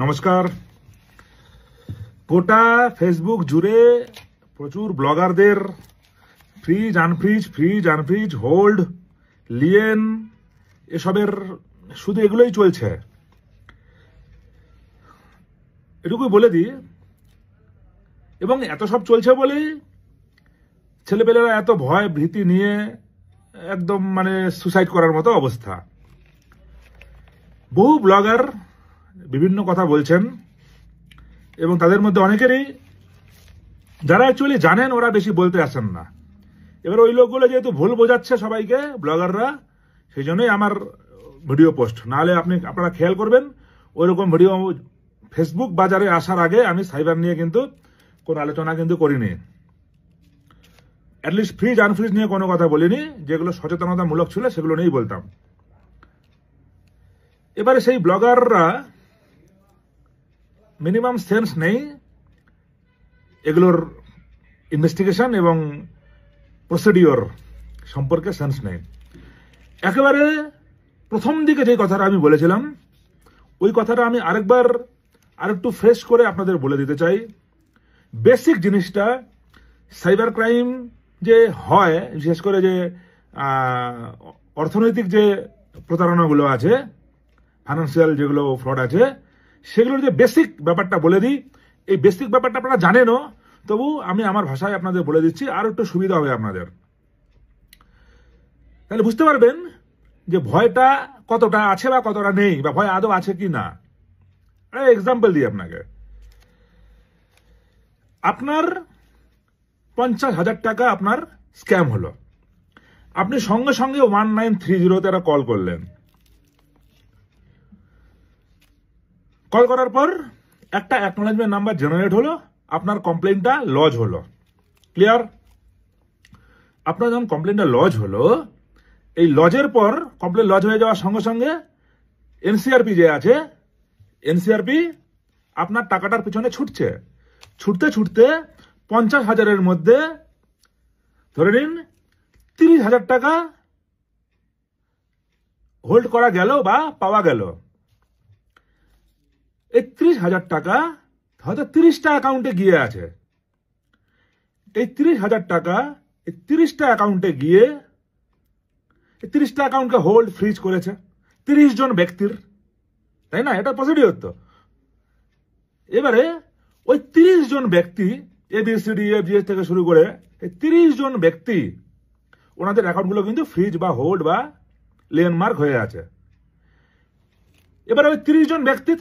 নমস্কার। গোটা ফেসবুক জুড়ে প্রচুর ব্লগারদের ফ্রিজ হোল্ড লিয়েন এসবের শুধু এগুলোই চলছে। এটুকুই বলে দিই, এবং এত সব চলছে বলেই ছেলেপেলেরা এত ভয় ভীতি নিয়ে একদম সুসাইড করার মতো অবস্থা। বহু ব্লগার বিভিন্ন কথা বলছেন এবং তাদের মধ্যে অনেকেরই যারা অ্যাকচুয়ালি জানেন ওরা বেশি বলতে আসেন না। এবার ওই লোকগুলো যেহেতু ভুল বোঝাচ্ছে সবাইকে, ব্লগাররা, সেই জন্যই আমার ভিডিও পোস্ট। নাহলে আপনারা খেয়াল করবেন ওইরকম ভিডিও ফেসবুক বাজারে আসার আগে আমি সাইবার নিয়ে কিন্তু কোনো আলোচনা কিন্তু করিনি। অ্যাটলিস্ট ফ্রিজ আনফ্রিজ নিয়ে কোনো কথা বলিনি, যেগুলো সচেতনতামূলক ছিল সেগুলো নিয়েই বলতাম। এবারে সেই ব্লগাররা মিনিমাম সেন্স নেই, এগুলোর ইনভেস্টিগেশন এবং প্রসিডিওর সম্পর্কে সেন্স নেই। একেবারে প্রথম দিকে যে কথাটা আমি বলেছিলাম ওই কথাটা আমি আরেকটু ফ্রেশ করে আপনাদের বলে দিতে চাই। বেসিক জিনিসটা, সাইবার ক্রাইম যে হয়, বিশেষ করে যে অর্থনৈতিক যে প্রতারণাগুলো আছে, ফাইন্যান্সিয়াল যেগুলো ফ্রড আছে, সেগুলোর যে বেসিক ব্যাপারটা বলে দিই। এই বেসিক ব্যাপারটা আপনারা জানেনও, তবু আমি আমার ভাষায় আপনাদের বলে দিচ্ছি, আর একটু সুবিধা হবে আপনাদের। তাহলে বুঝতে পারবেন যে ভয়টা কতটা আছে বা কতটা নেই, বা ভয় আদৌ আছে কি না। এক্সাম্পল দিই আপনাকে। আপনার 50,000 টাকা আপনার স্ক্যাম হলো, আপনি সঙ্গে সঙ্গে 1930 একটা কল করলেন। কল করার পর একটা অ্যাকনোলেজমেন্ট নাম্বার জেনারেট হলো, আপনার কমপ্লেনটা লজ হলো। ক্লিয়ার? আপনার যখন কমপ্লেনটা লজ হলো, এই লজের পর কমপ্লেন লজ হয়ে যাওয়ার সঙ্গে সঙ্গে এনসিআরপি যে আছে, এনসিআরপি আপনার টাকাটার পিছনে ছুটছে। ছুটতে ছুটতে 50,000-এর মধ্যে ধরে নিন 30,000 টাকা হোল্ড করা গেল বা পাওয়া গেল। এই 30,000 টাকা হয়তো 30টা অ্যাকাউন্টে গিয়ে আছে। এই 30,000 টাকা এই 30টা অ্যাকাউন্টে গিয়ে 30টা অ্যাকাউন্টকে হোল্ড ফ্রিজ করেছে 30 জন ব্যক্তির, তাই না? এটা প্রসিডিওর তো। এবারে ওই 30 জন ব্যক্তি, ABCDEFG থেকে শুরু করে এই 30 জন ব্যক্তি, ওনাদের অ্যাকাউন্টগুলো কিন্তু ফ্রিজ বা হোল্ড বা লেনমার্ক হয়ে আছে। এবারে ওই 30 জন ব্যক্তি